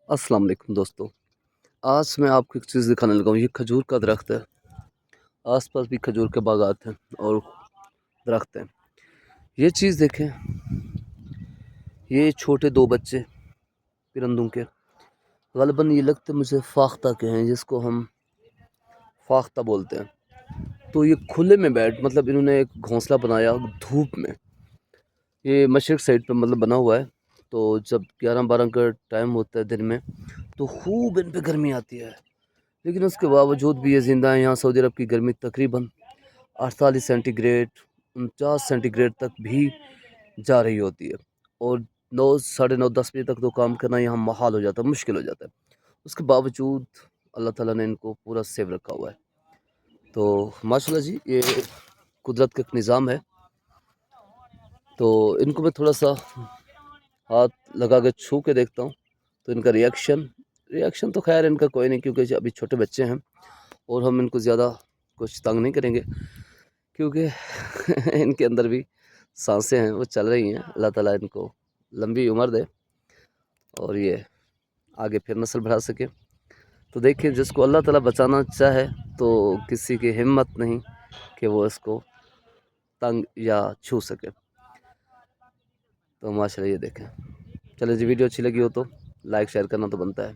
अस्सलाम वालेकुम दोस्तों। आज मैं आपको एक चीज़ दिखाने लगा हूँ। ये खजूर का दरख्त है। आसपास भी खजूर के बागात हैं और दरख्त हैं। ये चीज़ देखें, ये छोटे दो बच्चे परिंदों के, ग़ालिबन ये लगते मुझे फाख्ता के हैं, जिसको हम फाख्ता बोलते हैं। तो ये खुले में मतलब इन्होंने एक घोंसला बनाया धूप में। ये मशरिक़ साइड पे मतलब बना हुआ है। तो जब 11-12 का टाइम होता है दिन में, तो खूब इन पे गर्मी आती है, लेकिन उसके बावजूद भी ये ज़िंदा हैं। यहाँ सऊदी अरब की गर्मी तकरीबन 48 सेंटीग्रेड 49 सेंटीग्रेड तक भी जा रही होती है, और 9 साढ़े 9 10 बजे तक तो काम करना यहाँ महाल हो जाता है, मुश्किल हो जाता है। उसके बावजूद अल्लाह ताला ने इनको पूरा सेव रखा हुआ है। तो माशाल्लाह जी, ये कुदरत का एक निज़ाम है। तो इनको मैं थोड़ा सा हाथ लगा के छू के देखता हूँ, तो इनका रिएक्शन तो खैर इनका कोई नहीं, क्योंकि अभी छोटे बच्चे हैं और हम इनको ज़्यादा कुछ तंग नहीं करेंगे, क्योंकि इनके अंदर भी सांसें हैं, वो चल रही हैं। अल्लाह ताला इनको लंबी उम्र दे और ये आगे फिर नस्ल बढ़ा सके। तो देखिए, जिसको अल्लाह ताला बचाना चाहे, तो किसी की हिम्मत नहीं कि वो इसको तंग या छू सके। तो माशाल्लाह ये देखें। चलिए जी, वीडियो अच्छी लगी हो तो लाइक शेयर करना तो बनता है।